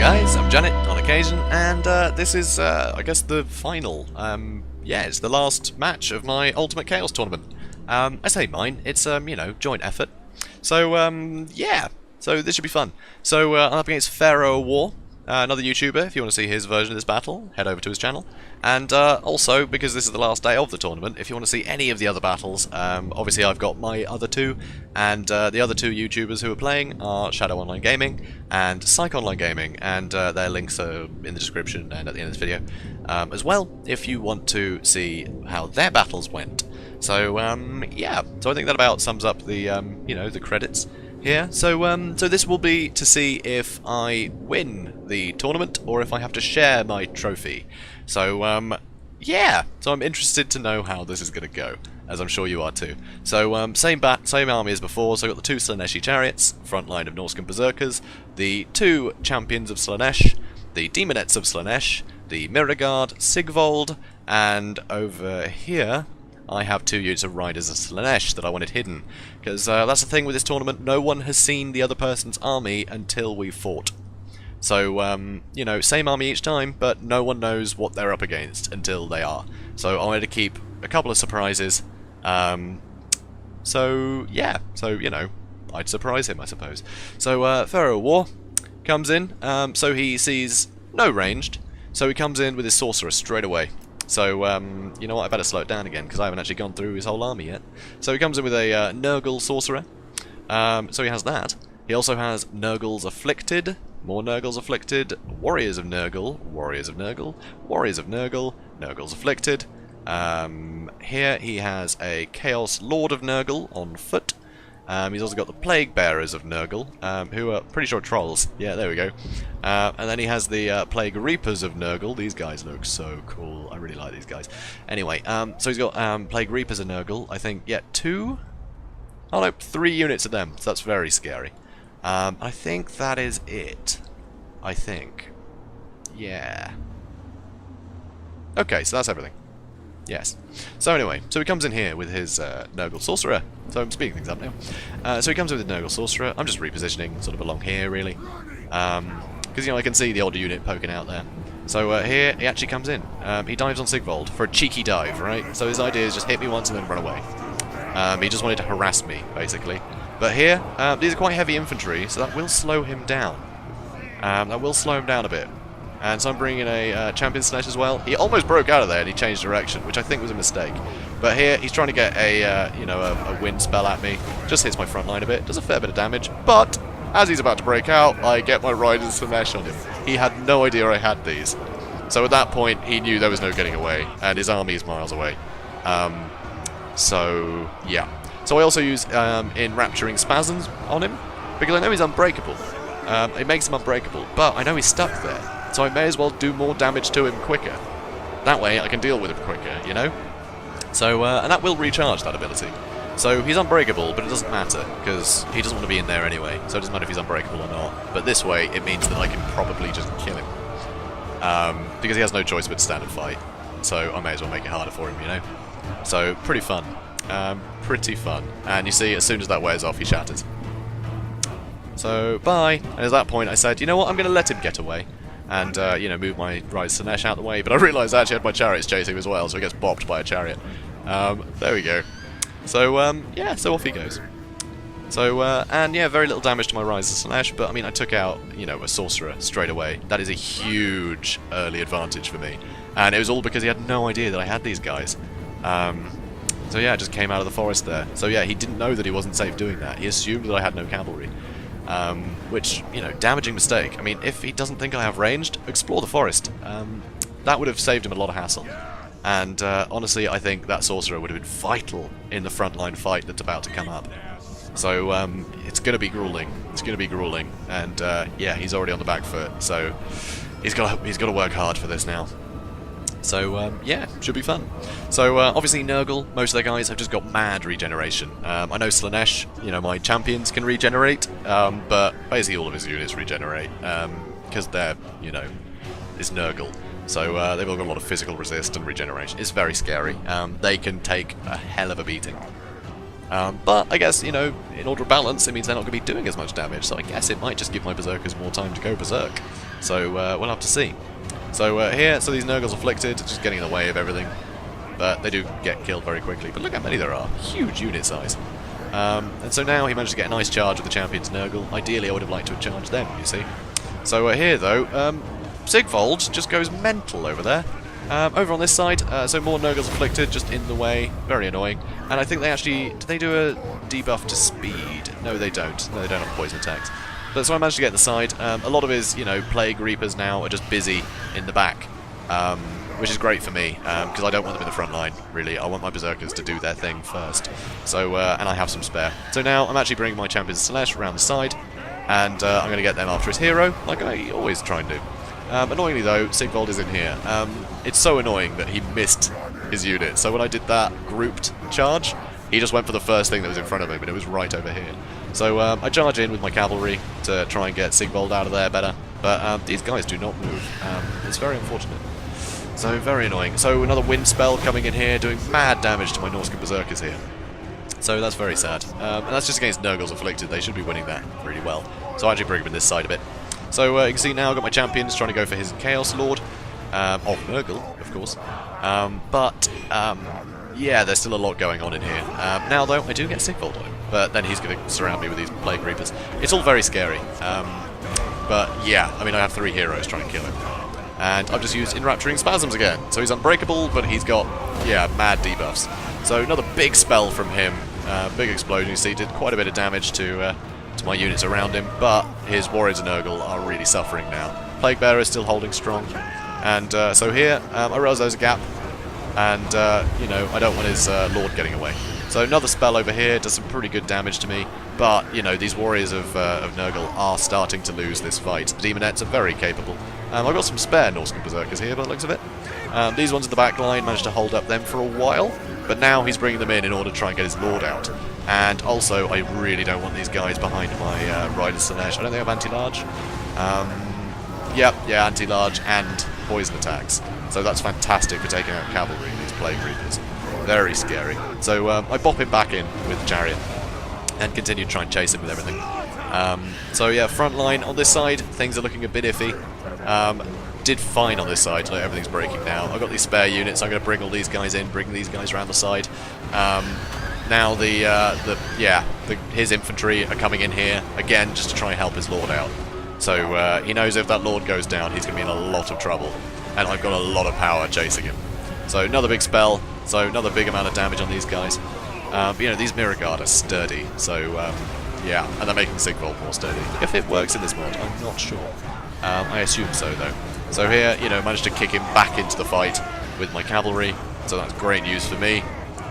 guys, I'm JanetOnOccasion, and this is, I guess, the final, yeah, it's the last match of my Ultimate Chaos tournament. I say mine, it's, you know, joint effort. So, yeah, so this should be fun. So, I'm up against Pharaoh Owar, another YouTuber. If you want to see his version of this battle, head over to his channel. And also, because this is the last day of the tournament, if you want to see any of the other battles, obviously I've got my other two, and the other two YouTubers who are playing are Shadow Online Gaming and Pshyc Online Gaming, and their links are in the description and at the end of this video as well, if you want to see how their battles went. So, yeah, so I think that about sums up the, you know, the credits here. So, so this will be to see if I win the tournament or if I have to share my trophy. So, yeah, so I'm interested to know how this is going to go, as I'm sure you are too. So, same army as before. So, I've got the two Slaaneshi chariots, front line of Norscan berserkers, the two champions of Slaanesh, the demonettes of Slaanesh, the mirror guard, Sigvold, and over here I have two units of riders of Slaanesh that I wanted hidden, because that's the thing with this tournament, no one has seen the other person's army until we fought. So, you know, same army each time, but no one knows what they're up against until they are. So I wanted to keep a couple of surprises. So, yeah, so, you know, I'd surprise him, I suppose. So, Pharaoh Owar comes in, so he sees no ranged, so he comes in with his sorcerer straight away. So, you know what, I better slow it down again, because I haven't actually gone through his whole army yet. So he comes in with a Nurgle sorcerer, so he has that. He also has Nurgles Afflicted, more Nurgles Afflicted, Warriors of Nurgle, Warriors of Nurgle, Warriors of Nurgle, Nurgles Afflicted. Here he has a Chaos Lord of Nurgle on foot. He's also got the Plague Bearers of Nurgle, who are pretty sure trolls. Yeah, there we go. And then he has the Plague Reapers of Nurgle. These guys look so cool. I really like these guys. Anyway, so he's got Plague Reapers of Nurgle. I think, yeah, two? Oh no, 3 units of them. So that's very scary. I think that is it. I think. Yeah. Okay, so that's everything. Yes. So anyway, so he comes in here with his Nurgle Sorcerer. So I'm speeding things up now. So he comes in with the Nurgle Sorcerer. I'm just repositioning sort of along here, really. Because, you know, I can see the older unit poking out there. So here, he actually comes in. He dives on Sigvold for a cheeky dive, right? So his idea is just hit me once and then run away. He just wanted to harass me, basically. But here, these are quite heavy infantry, so that will slow him down. That will slow him down a bit. And so I'm bringing in a Champion Slaanesh as well. He almost broke out of there and he changed direction, which I think was a mistake. But here, he's trying to get a, you know, a wind spell at me. Just hits my front line a bit, does a fair bit of damage. But, as he's about to break out, I get my Riders Slaanesh on him. He had no idea I had these. So at that point, he knew there was no getting away, and his army is miles away. So, yeah. So I also use Enrapturing Spasms on him, because I know he's unbreakable. It makes him unbreakable, but I know he's stuck there. So I may as well do more damage to him quicker. That way I can deal with him quicker, you know? So, and that will recharge that ability. So he's unbreakable, but it doesn't matter, because he doesn't want to be in there anyway, so it doesn't matter if he's unbreakable or not. But this way, it means that I can probably just kill him. Because he has no choice but to stand and fight. So I may as well make it harder for him, you know? So, pretty fun. Pretty fun. And you see, as soon as that wears off, he shatters. So, bye! And at that point I said, you know what, I'm going to let him get away. And, you know, move my Rise Slaanesh out of the way. But I realised I actually had my chariots chasing him as well, so he gets bopped by a chariot. There we go. So, yeah, so off he goes. So, and yeah, very little damage to my Rise Slaanesh, but I mean, I took out, you know, a Sorcerer straight away. That is a huge early advantage for me. And it was all because he had no idea that I had these guys. So yeah, I just came out of the forest there. So yeah, he didn't know that he wasn't safe doing that. He assumed that I had no cavalry. Which, you know, damaging mistake. I mean, if he doesn't think I have ranged, explore the forest. That would have saved him a lot of hassle. And honestly, I think that sorcerer would have been vital in the frontline fight that's about to come up. So it's going to be grueling. It's going to be grueling. And yeah, he's already on the back foot. So he's got to work hard for this now. So, yeah, should be fun. So, obviously Nurgle, most of their guys have just got mad regeneration. I know Slaanesh, you know, my champions can regenerate, but basically all of his units regenerate, because they're, you know, it's Nurgle. So, they've all got a lot of physical resist and regeneration. It's very scary. They can take a hell of a beating. But I guess, you know, in order of balance, it means they're not going to be doing as much damage, so I guess it might just give my Berserkers more time to go Berserk. So we'll have to see. So here, so these Nurgles afflicted, just getting in the way of everything. But they do get killed very quickly. But look how many there are. Huge unit size. And so now he managed to get a nice charge with the Champion's Nurgle. Ideally, I would have liked to have charged them, you see. So here, though, Sigvold just goes mental over there. Over on this side, so more Nurgles afflicted, just in the way. Very annoying. And I think they actually... Do they do a debuff to speed? No, they don't. No, they don't have poison attacks. But so I managed to get the side. A lot of his, you know, Plague Reapers now are just busy in the back. Which is great for me, because I don't want them in the front line, really. I want my Berserkers to do their thing first. So, and I have some spare. So now I'm actually bringing my champions Slaanesh around the side, and I'm going to get them after his hero, like I always try and do. Annoyingly though, Sigvold is in here. It's so annoying that he missed his unit. So when I did that grouped charge, he just went for the first thing that was in front of him, and it was right over here. So I charge in with my cavalry to try and get Sigvold out of there better, but these guys do not move. It's very unfortunate. So, very annoying. So, another wind spell coming in here, doing mad damage to my Norscan Berserkers here. So, that's very sad. And that's just against Nurgles Afflicted. They should be winning that really well. So, I actually bring him in this side a bit. So, you can see now I've got my champions trying to go for his Chaos Lord. Of Nurgle, of course. Yeah, there's still a lot going on in here. Now, though, I do get Sigvold on him. But then he's going to surround me with these Plague Reapers. It's all very scary. But, yeah, I mean, I have 3 heroes trying to kill him. And I've just used Enrapturing Spasms again. So he's unbreakable, but he's got, yeah, mad debuffs. So another big spell from him. Big explosion, you see, did quite a bit of damage to my units around him, but his Warriors of Nurgle are really suffering now. Plague Bearer is still holding strong. And so here, I realise there's a gap, and, you know, I don't want his Lord getting away. So another spell over here does some pretty good damage to me, but, you know, these Warriors of Nurgle are starting to lose this fight. The Demonettes are very capable. I've got some spare Norscan Berserkers here by the looks of it. These ones at the back line managed to hold up them for a while, but now he's bringing them in order to try and get his Lord out. And also, I really don't want these guys behind my Rider Slaanesh. I don't think I have anti-large. Yeah, anti-large and poison attacks. So that's fantastic for taking out cavalry, these Plague Reapers. Very scary. So I bop him back in with the chariot and continue to try and chase him with everything. So yeah, front line on this side, things are looking a bit iffy. Did fine on this side, like everything's breaking now. I've got these spare units, I'm going to bring all these guys in, bring these guys around the side. Now his infantry are coming in here, again, just to try and help his Lord out. So he knows if that Lord goes down, he's going to be in a lot of trouble. And I've got a lot of power chasing him. So another big spell, so another big amount of damage on these guys. But, you know, these Mirror Guard are sturdy, so yeah, and they're making Sigvold more sturdy. If it works in this mod, I'm not sure. I assume so, though. So here, you know, managed to kick him back into the fight with my cavalry, so that's great news for me.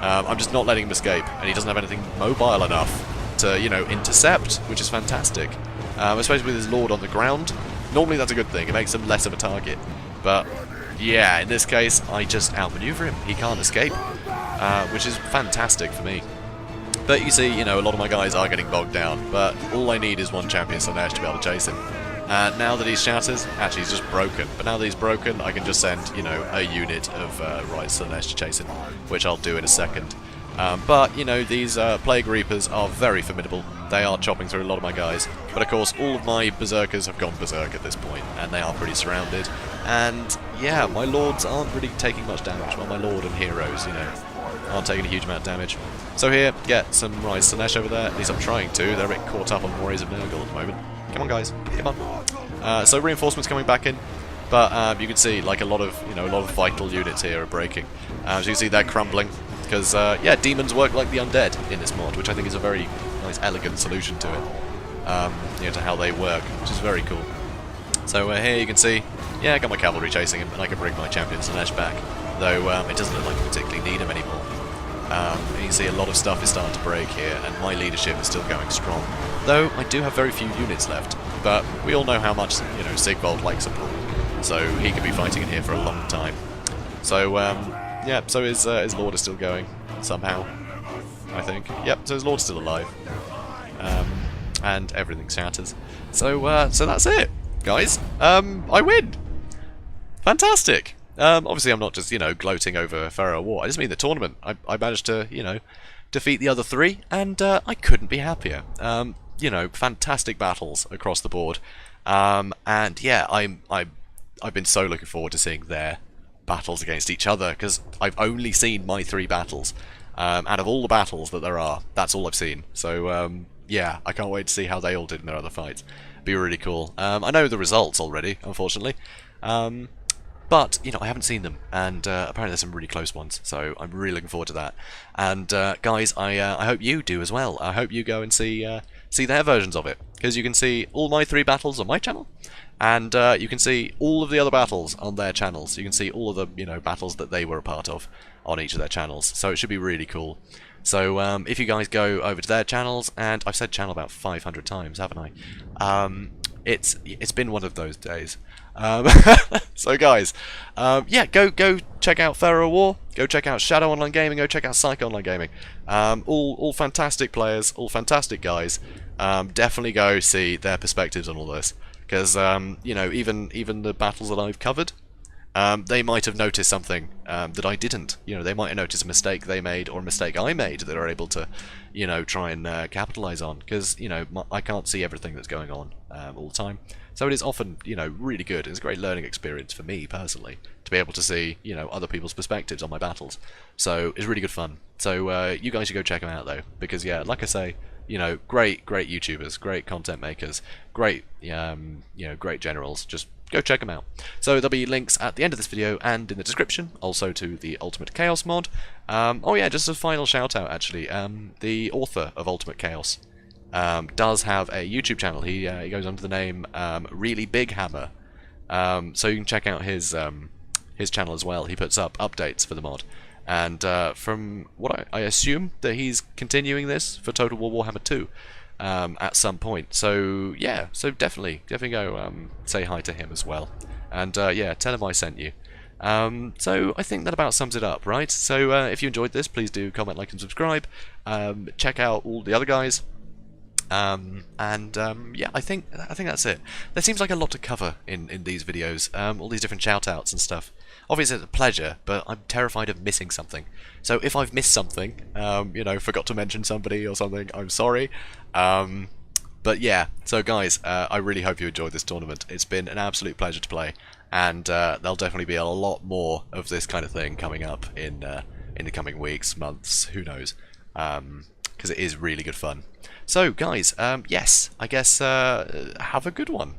I'm just not letting him escape, and he doesn't have anything mobile enough to, you know, intercept, which is fantastic. Especially with his Lord on the ground. Normally that's a good thing, it makes him less of a target. But, yeah, in this case, I just outmaneuver him. He can't escape, which is fantastic for me. But you see, you know, a lot of my guys are getting bogged down, but all I need is one Champion Slaanesh to be able to chase him. And now that he's shatters, actually he's just broken, but now that he's broken, I can just send, you know, a unit of Rider Slaanesh to chase him, which I'll do in a second. But, you know, these Plague Reapers are very formidable. They are chopping through a lot of my guys. But, of course, all of my Berserkers have gone Berserk at this point, and they are pretty surrounded. And, yeah, my Lords aren't really taking much damage. Well, my Lord and Heroes, you know, aren't taking a huge amount of damage. So here, get some Rider Slaanesh over there. At least I'm trying to. They're a bit caught up on Warriors of Nurgle at the moment. Come on, guys. Come on. So reinforcements coming back in. But you can see, like, a lot of vital units here are breaking. As you can see, they're crumbling. Because, yeah, demons work like the undead in this mod, which I think is a very nice, elegant solution to it. You know, to how they work, which is very cool. So here you can see, yeah, I got my cavalry chasing him, and I can bring my Champion Slaanesh back. Though it doesn't look like I particularly need him anymore. And you can see a lot of stuff is starting to break here, and my leadership is still going strong. Though I do have very few units left, but we all know how much, you know, Sigvold likes a brawl, so he could be fighting in here for a long time. So yeah, so his Lord is still going somehow, I think. Yep, so his Lord's still alive, and everything shatters. So so that's it, guys. I win. Fantastic. Obviously, I'm not just, you know, gloating over Pharaoh Owar. I just mean the tournament. I managed to, you know, defeat the other 3, and I couldn't be happier. You know, fantastic battles across the board, and yeah, I've been so looking forward to seeing their battles against each other, because I've only seen my 3 battles. Out of all the battles that there are, that's all I've seen. So yeah, I can't wait to see how they all did in their other fights. Be really cool. I know the results already, unfortunately. But, you know, I haven't seen them, and apparently there's some really close ones, so I'm really looking forward to that. And, guys, I hope you do as well. I hope you go and see their versions of it, because you can see all my 3 battles on my channel, and you can see all of the other battles on their channels. You can see all of the, you know, battles that they were a part of on each of their channels, so it should be really cool. So if you guys go over to their channels, and I've said channel about 500 times, haven't I? It's been one of those days. So guys, yeah, go check out Pharaoh Owar, go check out Shadow Online Gaming, go check out Pshyc Online Gaming. All fantastic players, all fantastic guys. Definitely go see their perspectives on all this, because you know, even the battles that I've covered, they might have noticed something that I didn't. You know, they might have noticed a mistake they made or a mistake I made that they're able to, you know, try and capitalize on. Because, you know, I can't see everything that's going on all the time. So it is often, you know, really good. It's a great learning experience for me personally to be able to see, you know, other people's perspectives on my battles. So it's really good fun. So you guys should go check them out though, because yeah, like I say, you know, great YouTubers, great content makers, great, you know, great generals. Just go check them out. So there'll be links at the end of this video and in the description, also to the Ultimate Chaos mod. Oh yeah, just a final shout out actually. The author of Ultimate Chaos does have a YouTube channel. He goes under the name Really Big Hammer. So you can check out his channel as well. He puts up updates for the mod. And from what I assume that he's continuing this for Total War Warhammer 2 at some point. So yeah, so definitely go say hi to him as well. And yeah, tell him I sent you. So I think that about sums it up, right? So if you enjoyed this, please do comment, like, and subscribe. Check out all the other guys. Yeah, I think that's it. There seems like a lot to cover in these videos, all these different shout-outs and stuff. Obviously it's a pleasure, but I'm terrified of missing something. So if I've missed something, you know, forgot to mention somebody or something, I'm sorry. But yeah, so guys, I really hope you enjoyed this tournament. It's been an absolute pleasure to play, and there'll definitely be a lot more of this kind of thing coming up in the coming weeks, months, who knows, because it is really good fun. So guys, yes, I guess have a good one.